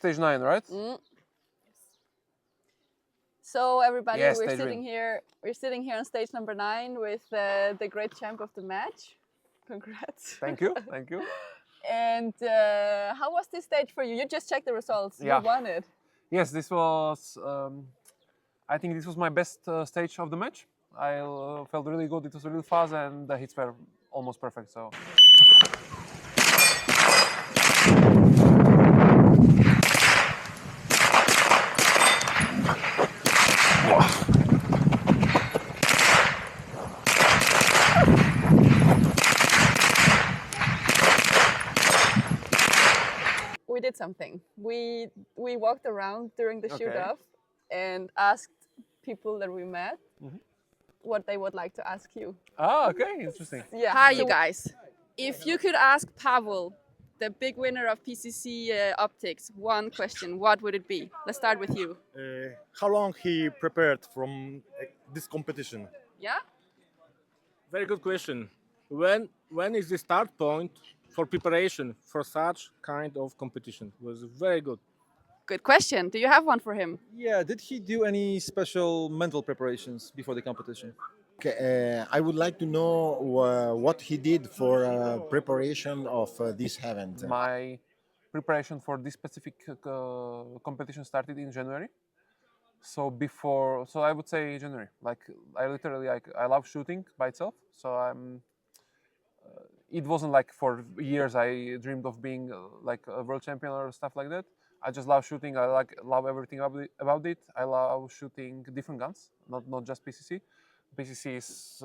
stage 9, right? So everybody, Yes, we're stage sitting win. here. We're sitting here on stage number 9 with the great champ of the match. Congrats! Thank you, thank you. And how was this stage for you? You just checked the results. Yeah. You won it. Yes, this was. I think this was my best stage of the match. I felt really good. It was really fast, and the hits were almost perfect. So. We did something. We walked around during the Okay. shoot-off and asked people that we met what they would like to ask you. Ah, okay, interesting. Yeah. Hi, you guys. If you could ask Pavol, the big winner of PCC Optics, one question, what would it be? Let's start with you. How long he prepared from this competition? Yeah? Very good question. When is the start point for preparation for such kind of competition? It was very good. Good question. Do you have one for him? Yeah, did he do any special mental preparations before the competition? Okay, I would like to know what he did for preparation of this event. My preparation for this specific competition started in January. So I would say January. Like I literally, I love shooting by itself. So it wasn't like for years I dreamed of being like a world champion or stuff like that. I just love shooting. I love everything about it. I love shooting different guns, not just PCC. PCC is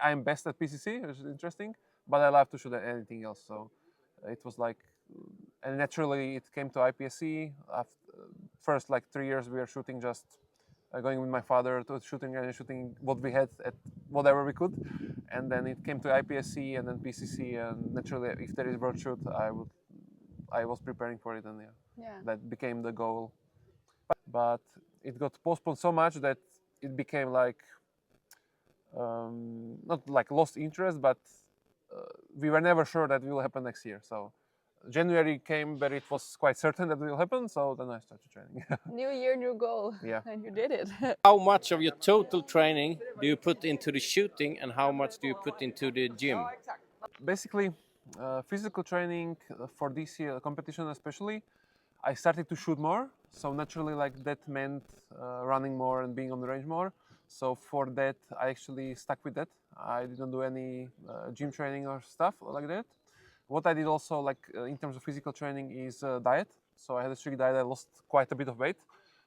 I'm best at PCC, which is interesting, but I love to shoot at anything else. So it was like, and naturally it came to IPSC. After, first like 3 years we were shooting just going with my father to shooting and shooting what we had at whatever we could, and then it came to IPSC and then PCC, and naturally if there is world shoot I was preparing for it, and that became the goal. But it got postponed so much that it became like not like lost interest, but we were never sure that it will happen next year. So January came, but it was quite certain that it will happen. So then I started training. New year, new goal. Yeah. And you did it. How much of your total training do you put into the shooting, and how much do you put into the gym? Basically, physical training for this year competition especially, I started to shoot more. So naturally, like that meant running more and being on the range more. So for that, I actually stuck with that. I didn't do any gym training or stuff like that. What I did also, like in terms of physical training, is diet. So I had a strict diet. I lost quite a bit of weight.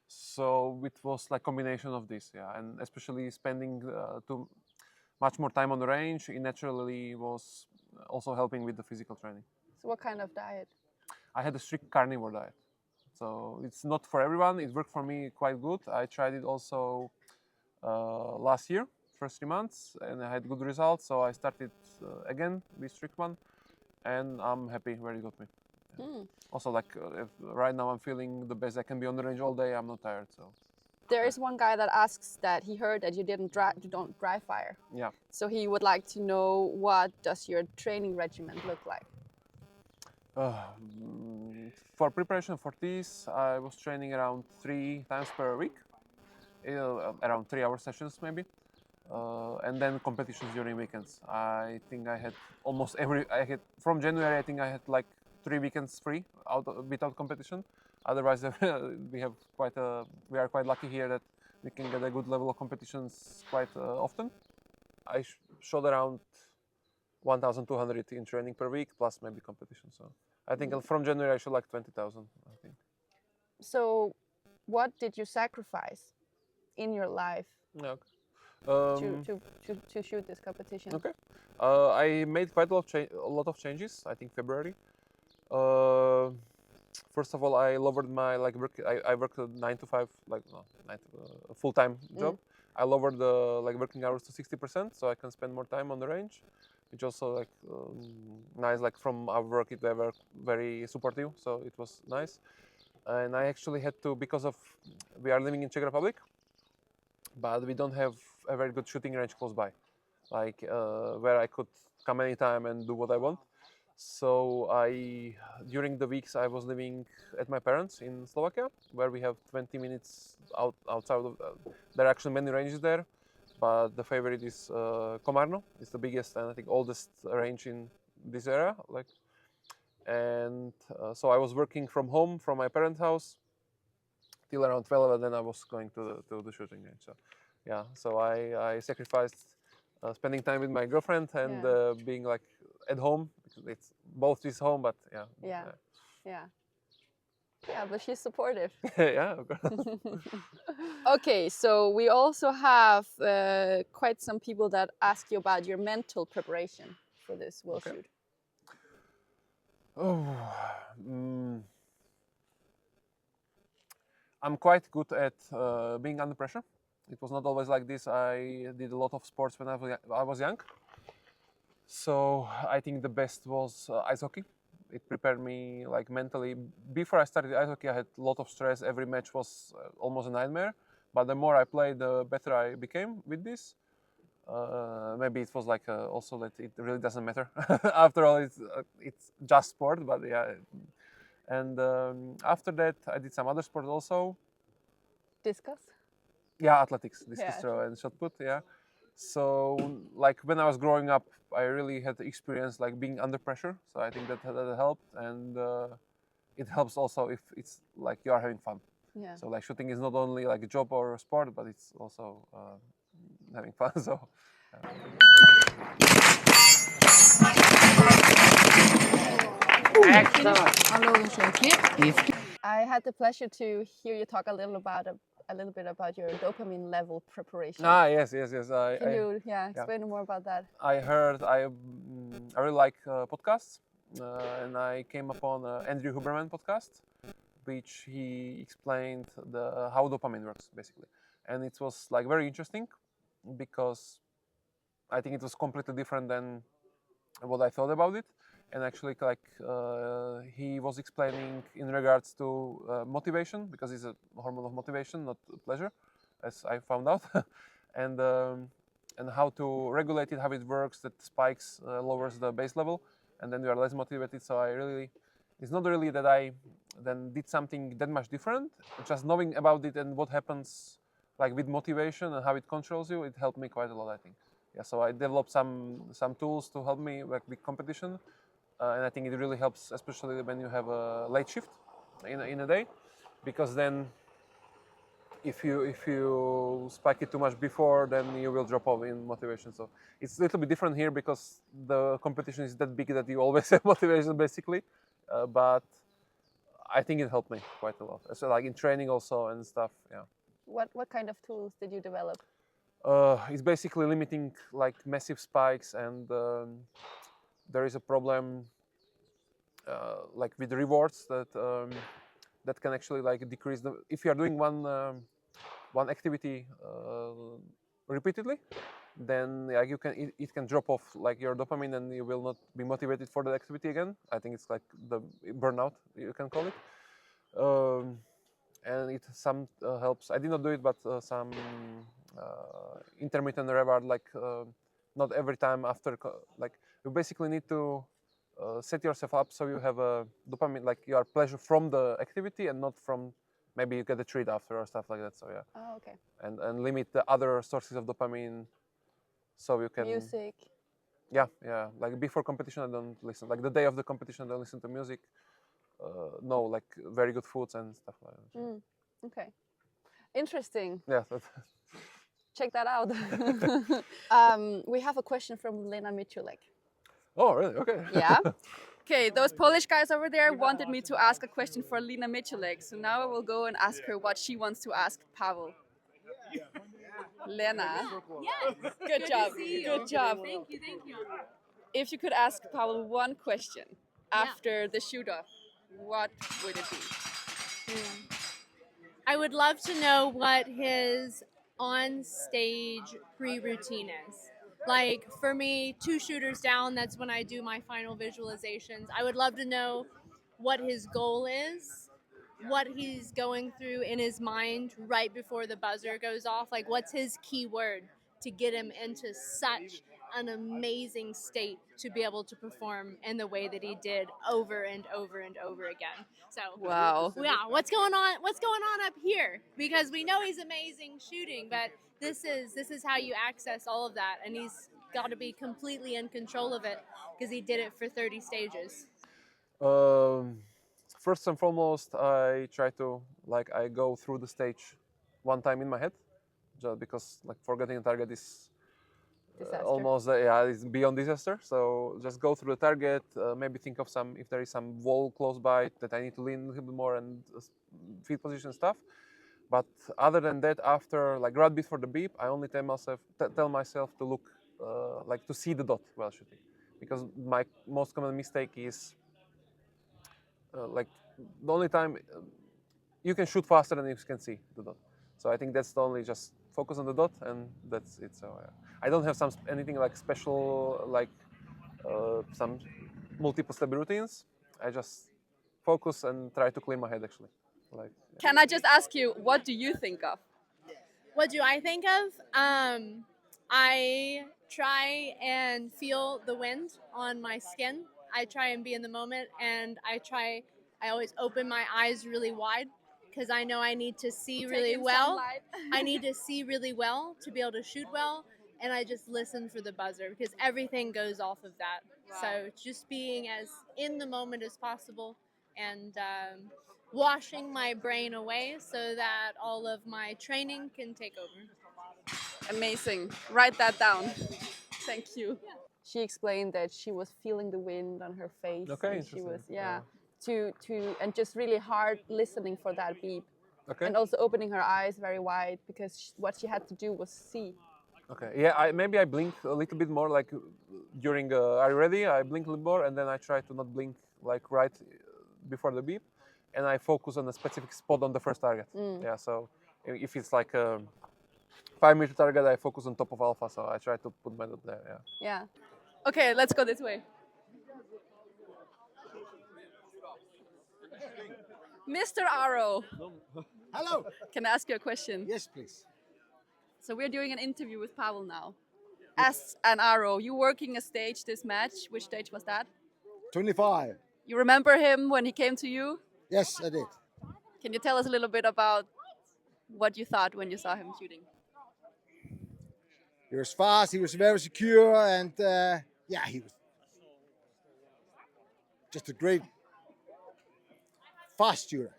So it was like combination of this, yeah, and especially spending too much more time on the range. It naturally was also helping with the physical training. So what kind of diet? I had a strict carnivore diet. So it's not for everyone. It worked for me quite good. I tried it also last year, first 3 months, and I had good results. So I started again with strict one, and I'm happy where it got me. Yeah. Also, like right now, I'm feeling the best I can be on the range all day. I'm not tired, so. There is one guy that asks that he heard that you don't dry fire. Yeah. So he would like to know, what does your training regimen look like? For preparation for this, I was training around 3 times per week, around 3-hour sessions maybe, and then competitions during weekends. I think I had almost from January. I think I had like 3 weekends free without competition. Otherwise, we are quite lucky here that we can get a good level of competitions quite often. I shot around 1,200 in training per week, plus maybe competition. So I think from January I shot like 20,000. I think. So, what did you sacrifice in your life to shoot this competition? Okay, I made quite a lot of changes. I think February. First of all, I lowered my work. I worked a 9 to 5, a full-time job. I lowered the working hours to 60%, so I can spend more time on the range, which also nice. Like from our work, they were very supportive, so it was nice. And I actually had to, because of we are living in Czech Republic, but we don't have a very good shooting range close by, where I could come anytime and do what I want. So during the weeks I was living at my parents in Slovakia, where we have 20 minutes outside of. There are actually many ranges there, but the favorite is Komarno. It's the biggest and I think oldest range in this area. So I was working from home from my parents' house till around 12, and then I was going to the shooting range. So yeah, so I sacrificed spending time with my girlfriend and being like at home. It's both is home, but yeah. Yeah, but she's supportive. Yeah, of course. Okay, so we also have quite some people that ask you about your mental preparation for this world shoot. Oh, I'm quite good at being under pressure. It was not always like this. I did a lot of sports when I was young. So I think the best was ice hockey. It prepared me like mentally. Before I started ice hockey, I had a lot of stress. Every match was almost a nightmare. But the more I played, the better I became with this. Maybe it was like also that it really doesn't matter. After all, it's just sport. But yeah, and after that, I did some other sports also. Discuss? Yeah, athletics, discus throw and shot put. Yeah. So like when I was growing up, I really had the experience like being under pressure. So I think that helped, and it helps also if it's like you are having fun. Yeah. So like shooting is not only like a job or a sport, but it's also having fun. So. I had the pleasure to hear you talk a little bit about your dopamine level preparation. Yes. Can you explain more about that? I heard I really like podcasts, and I came upon Andrew Huberman podcast, which he explained how dopamine works basically, and it was like very interesting because I think it was completely different than what I thought about it. And actually, he was explaining in regards to motivation, because it's a hormone of motivation, not pleasure, as I found out, and how to regulate it, how it works. That spikes lowers the base level, and then you are less motivated. So it's not really that I then did something that much different. Just knowing about it and what happens, like with motivation and how it controls you, it helped me quite a lot, I think. Yeah, so I developed some tools to help me like with competition. And I think it really helps, especially when you have a late shift in a day, because then if you spike it too much before, then you will drop off in motivation. So it's a little bit different here because the competition is that big that you always have motivation basically. But I think it helped me quite a lot. So like in training also and stuff. Yeah. What kind of tools did you develop? It's basically limiting like massive spikes, and there is a problem like with rewards that can actually like decrease the. If you are doing one activity repeatedly, then like it can drop off like your dopamine, and you will not be motivated for the activity again. I think it's like the burnout, you can call it. And it helps. I did not do it, but some intermittent reward, like not every time after, like you basically need to set yourself up so you have a dopamine, like you are pleasure from the activity and not from maybe you get a treat after or stuff like that. So yeah. Oh, okay. And limit the other sources of dopamine, so you can. Music. Yeah. Like before competition, I don't listen. Like the day of the competition, I don't listen to music. No, like very good foods and stuff like that. Okay. Interesting. Yeah. Check that out. We have a question from Lena Michulek. Oh, really? Okay. Yeah. Okay, those Polish guys over there wanted me to ask a question for Lena Michulek, so now I will go and ask her what she wants to ask Pavol. Lena. Yes. Good job. Good job. Thank you. If you could ask Pavol one question after the shoot-off, what would it be? I would love to know what his on-stage pre-routine is. Like for me, 2 shooters down, that's when I do my final visualizations. I would love to know what his goal is, what he's going through in his mind right before the buzzer goes off. Like what's his key word to get him into such an amazing state to be able to perform in the way that he did over and over and over again. So Wow. yeah, what's going on? What's going on up here? Because we know he's amazing shooting, but this is how you access all of that, and he's got to be completely in control of it because he did it for 30 stages. First and foremost, I try to I go through the stage one time in my head, just because forgetting a target is Disaster. almost it's beyond disaster. So just go through the target, maybe think of if there is some wall close by that I need to lean a little bit more and feet position stuff. But other than that, after right before the beep, I only tell myself to look to see the dot while shooting, because my most common mistake is the only time you can shoot faster than you can see the dot. So I think that's the only, just focus on the dot and that's it. So I don't have anything special some multiple step routines. I just focus and try to clear my head actually. Can I just ask you, what do you think of? What do I think of? I try and feel the wind on my skin. I try and be in the moment, and I always open my eyes really wide because I know I need to see really well. I need to see really well to be able to shoot well, and I just listen for the buzzer because everything goes off of that. Wow. So just being as in the moment as possible and washing my brain away so that all of my training can take over. Amazing. Write that down. Thank you. Yeah. She explained that she was feeling the wind on her face. Okay, and she was yeah. And just really hard listening for that beep. Okay. And also opening her eyes very wide because what she had to do was see. Okay. Yeah. Maybe I blink a little bit more during are you ready? I blink a little more and then I try to not blink right before the beep, and I focus on a specific spot on the first target. Yeah. So if it's a 5-meter target, I focus on top of alpha. So I try to put my dot there. Yeah. Yeah. Okay, let's go this way. Mr. Aro, Hello. can I ask you a question? Yes, please. So we're doing an interview with Pavol now. As an Aro, you working a stage this match. Which stage was that? 25. You remember him when he came to you? Yes, I did. Can you tell us a little bit about what you thought when you saw him shooting? He was fast, he was very secure, and he was just a great fast shooter.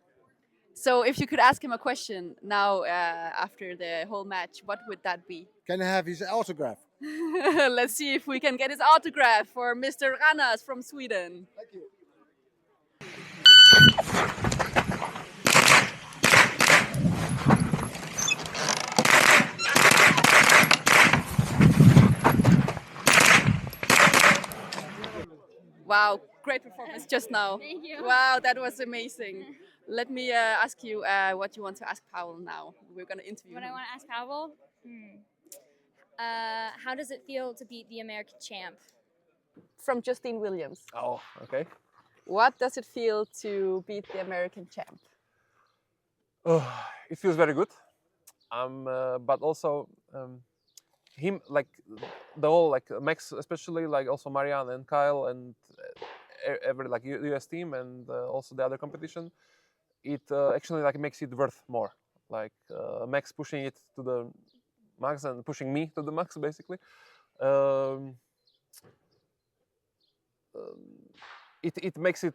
So if you could ask him a question now after the whole match, what would that be? Can I have his autograph? Let's see if we can get his autograph for Mr. Ranas from Sweden. Thank you. Wow, great performance just now. Thank you. Wow, that was amazing. Let me ask you what you want to ask Pavol now. We're going to interview What him. I want to ask Pavol? How does it feel to beat the American champ? From Justine Williams. Oh, okay. What does it feel to beat the American champ? It feels very good. But also him, the whole Max, especially also Marianne and Kyle and every US team and also the other competition. It actually makes it worth more. Max pushing it to the max and pushing me to the max basically. It makes it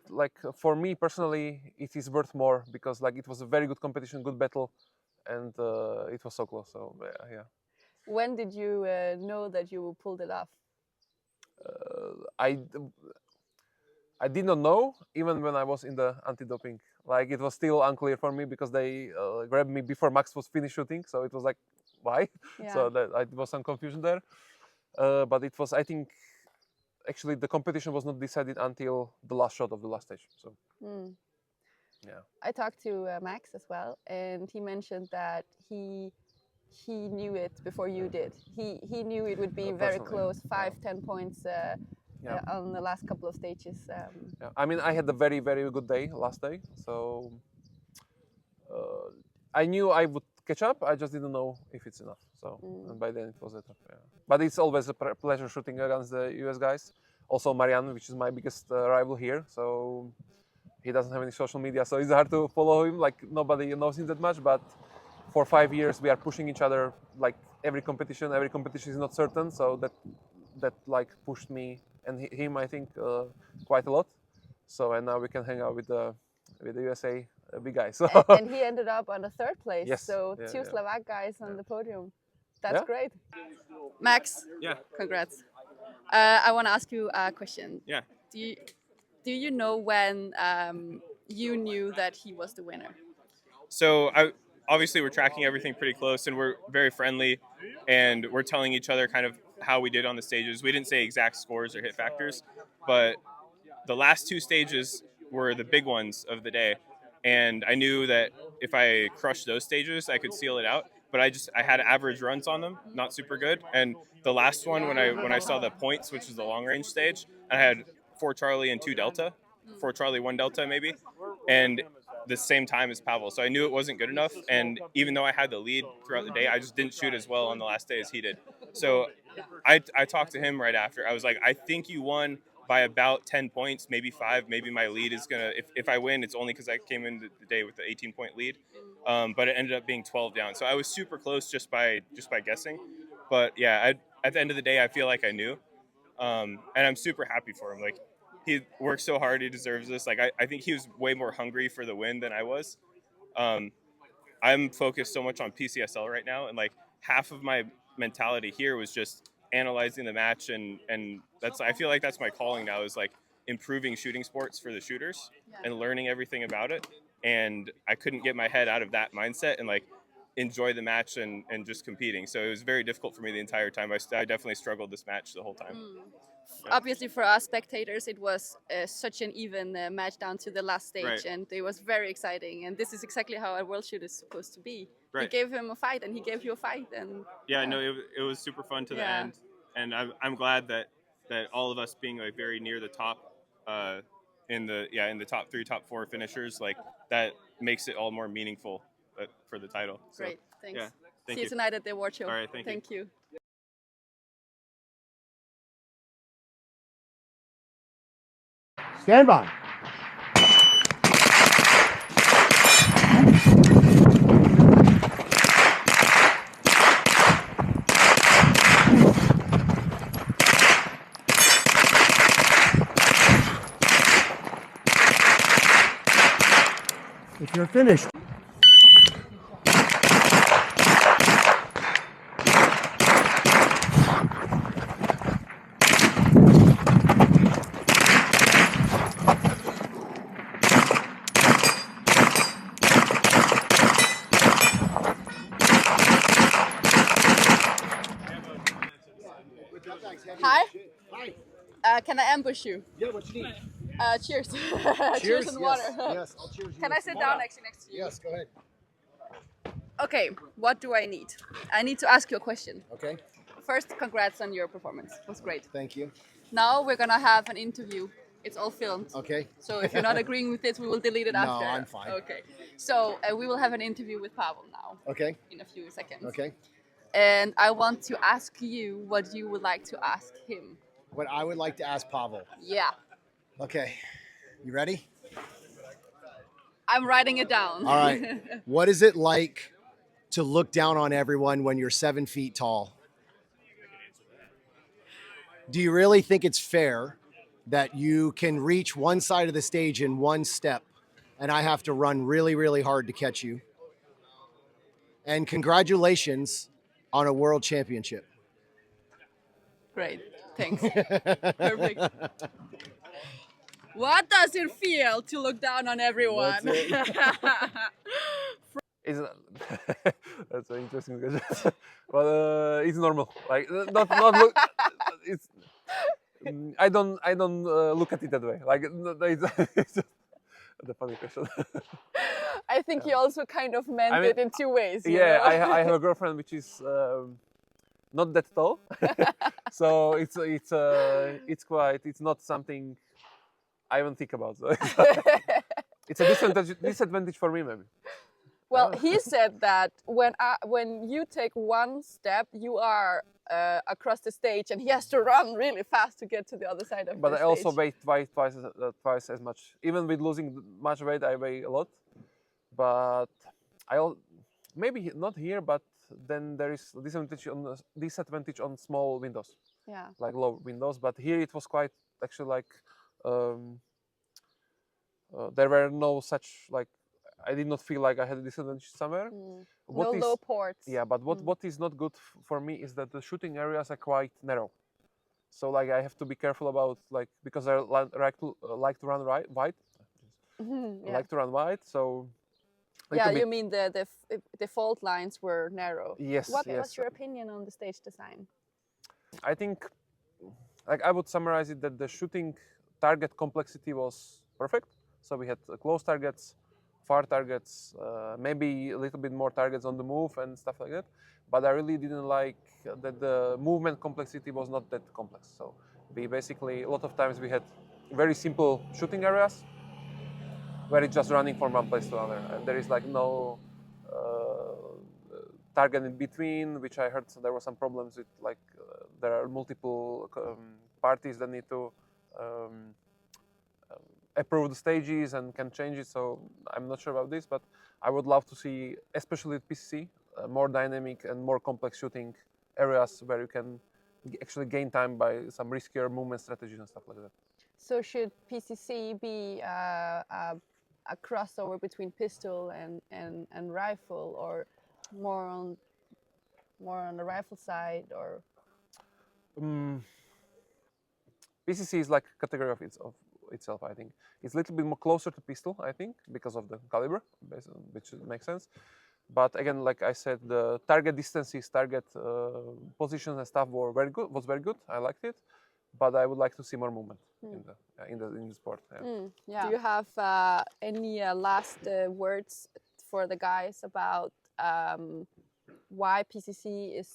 for me personally it is worth more because it was a very good competition, good battle, and it was so close. So yeah. When did you know that you pulled it off? I did not know even when I was in the anti-doping. It was still unclear for me because they grabbed me before Max was finished shooting. So it was why? Yeah. So there was some confusion there. But it was, I think, actually the competition was not decided until the last shot of the last stage. So yeah. I talked to Max as well, and he mentioned that he knew it before you did. He knew it would be very close, 5-10 points on the last couple of stages. Yeah. I mean, I had a very, very good day last day, so I knew I would catch up. I just didn't know if it's enough. So and by then it was a tough. Yeah. But it's always a pleasure shooting against the US guys. Also Marian, which is my biggest rival here. So he doesn't have any social media, so it's hard to follow him. Like nobody knows him that much. But for 5 years we are pushing each other. Like every competition is not certain. So that like pushed me and him, I think, quite a lot. So and now we can hang out with the USA big guys. So. And he ended up on the third place. Yes. So Yeah, two yeah. Slovak guys on the podium. That's Yeah. great. Max. Yeah. Congrats. I want to ask you a question. Yeah. Do you know when you knew that he was the winner? So obviously we're tracking everything pretty close, and we're very friendly, and we're telling each other kind of how we did on the stages. We didn't say exact scores or hit factors, but the last two stages were the big ones of the day, and I knew that if I crushed those stages, I could seal it out. But I had average runs on them, not super good. And the last one, when I saw the points, which is the long range stage, I had 4 Charlie and 2 Delta, 4 Charlie 1 Delta maybe, and the same time as Pavol. So I knew it wasn't good enough. And even though I had the lead throughout the day, I just didn't shoot as well on the last day as he did. So I talked to him right after. I was like, I think you won by about 10 points, maybe 5. Maybe my lead is gonna, if I win, it's only because I came into the day with the 18-point lead. But it ended up being 12 down. So I was super close just by guessing. But yeah, at the end of the day, I feel like I knew. And I'm super happy for him. Like, he worked so hard. He deserves this. Like, I think he was way more hungry for the win than I was. I'm focused so much on PCSL right now. And like half of my mentality here was just analyzing the match. And I feel like that's my calling now, is like improving shooting sports for the shooters and learning everything about it. And I couldn't get my head out of that mindset and like enjoy the match and just competing. So it was very difficult for me the entire time. I definitely struggled this match the whole time. Obviously, for us spectators, it was such an even match down to the last stage, Right. and it was very exciting. And this is exactly how a world shoot is supposed to be. Right. You gave him a fight, and he gave you a fight, and Yeah, no, it was super fun to the Yeah. end, and I'm glad that all of us being like very near the top, in the top 3, top 4 finishers, like that makes it all more meaningful for the title. So, great. Thanks. Yeah, thank See you tonight at the award show. All right, thank you. Thank you. Stand by. If you're finished. Hi. Hi. Can I ambush you? Yeah, what you need? Cheers. Cheers. Cheers and water. Yes, I'll cheers you. Can I sit down actually next to you? Yes, go ahead. Okay, what do I need? I need to ask you a question. Okay, First, congrats on your performance. It was great. thank you. Now we're gonna have an interview. It's all filmed. Okay. So if you're not agreeing with this, we will delete it No, after. I'm fine. Okay. So we will have an interview with Pavol now Okay, in a few seconds. okay. And I want to ask you what you would like to ask him. What I would like to ask Pavol. Yeah, Okay, you ready? I'm writing it down. All right. What is it like to look down on everyone when you're 7 feet tall? Do you really think it's fair that you can reach one side of the stage in one step and I have to run really, really hard to catch you? And congratulations on a world championship. Great. Thanks. Perfect. What does it feel to look down on everyone? It's that's an interesting question, but it's normal. Like not look. It's I don't look at it that way. Like it's just the funny question. I think he also kind of meant I mean, it in 2 ways. you Yeah, know? I have a girlfriend which is not that tall, so it's not something I even think about. So it's a disadvantage for me maybe. Well, he said that when you take one step, you are across the stage, and he has to run really fast to get to the other side of But the I also stage. weigh twice as much. Even with losing much weight, I weigh a lot. But maybe not here, but then there is disadvantage on small windows, Yeah. like low windows. But here it was quite actually like there were no such like I did not feel like I had a disadvantage somewhere. No low ports. Yeah, but what is not good for me is that the shooting areas are quite narrow. So like I have to be careful about like because I like to run wide. Yeah. Like to run wide, so. Yeah, you mean the fault lines were narrow. Yes. What's your opinion on the stage design? I think, like I would summarize it that the shooting target complexity was perfect. So we had close targets, far targets, maybe a little bit more targets on the move and stuff like that. But I really didn't like that the movement complexity was not that complex. So we basically, a lot of times we had very simple shooting areas where it's just running from one place to another. And there is like no target in between, which I heard there were some problems with, like there are multiple parties that need to approve the stages and can change it. So I'm not sure about this, but I would love to see, especially with PCC, more dynamic and more complex shooting areas where you can actually gain time by some riskier movement strategies and stuff like that. So should PCC be a crossover between pistol and rifle, or more on the rifle side, or? PCC is like a category of itself. I think it's a little bit more closer to pistol. I think because of the caliber, which makes sense. But again, like I said, the target distances, target positions and stuff were very good. Was very good. I liked it, but I would like to see more movement in the sport. Yeah. Do you have any last words for the guys about why PCC is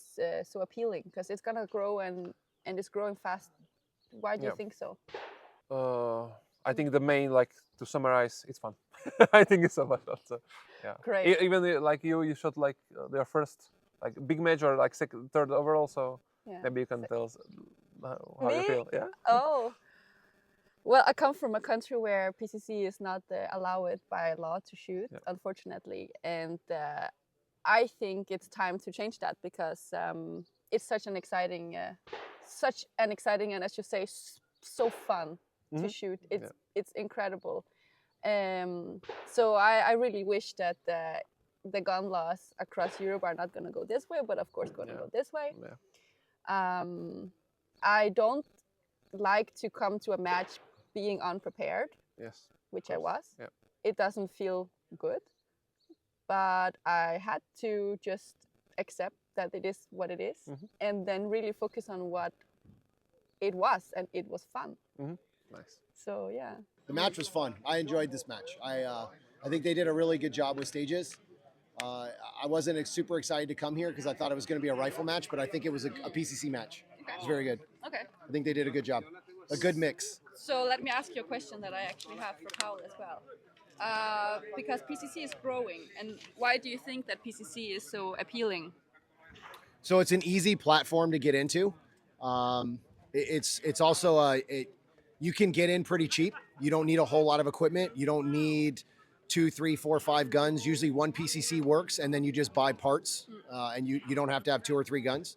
so appealing? Because it's gonna grow and it's growing fast. Why do you think so? I think the main, like to summarize, it's fun. I think it's so much fun. So, yeah. Great. Even like you shot like their first like big match or like third overall. So maybe you can tell us how you feel. Yeah. Oh. Well, I come from a country where PCC is not allowed by law to shoot, unfortunately, and I think it's time to change that because it's such an exciting, and as you say, so fun to shoot. It's incredible. So I really wish that the gun laws across Europe are not going to go this way, but of course going to go this way. I don't like to come to a match being unprepared, which I was. It doesn't feel good, but I had to just accept that it is what it is, and then really focus on what it was, and it was fun. Nice. So yeah. The match was fun. I enjoyed this match. I think they did a really good job with stages. I wasn't super excited to come here because I thought it was going to be a rifle match, but I think it was a PCC match. It was very good. Okay. I think they did a good job. A good mix. So let me ask you a question that I actually have for Pavol as well. Because PCC is growing, and why do you think that PCC is so appealing? So it's an easy platform to get into. It's also you can get in pretty cheap. You don't need a whole lot of equipment. You don't need 2, 3, 4, 5 guns. Usually one PCC works, and then you just buy parts, and you don't have to have 2 or 3 guns.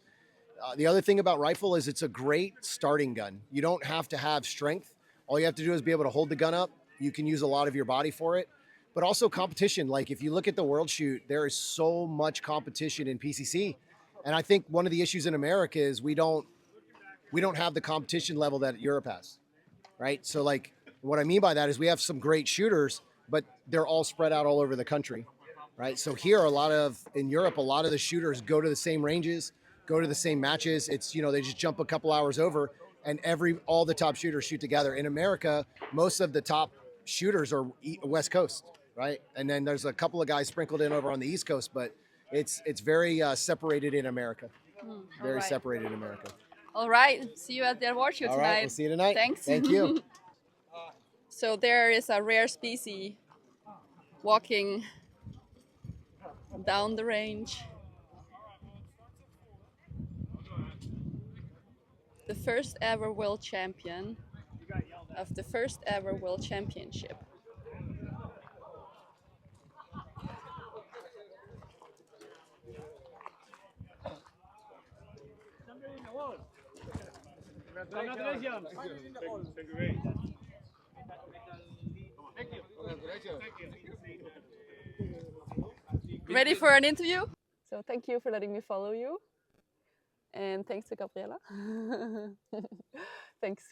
The other thing about rifle is it's a great starting gun. You don't have to have strength. All you have to do is be able to hold the gun up. You can use a lot of your body for it, but also competition. Like if you look at the World Shoot, there is so much competition in PCC. And I think one of the issues in America is we don't have the competition level that Europe has, right? So like what I mean by that is we have some great shooters, but they're all spread out all over the country, right? So here, in Europe, a lot of the shooters go to the same ranges, go to the same matches. It's, they just jump a couple hours over and all the top shooters shoot together. In America, most of the top shooters are West Coast, right? And then there's a couple of guys sprinkled in over on the East Coast, but it's very separated in America. Very separated in America. All right. See you at the award show tonight. All right. We'll see you tonight. Thanks. Thank you. So there is a rare species walking down the range. The first ever world champion of the first ever world championship. Ready for an interview? So thank you for letting me follow you. And thanks to Gabriella. Thanks.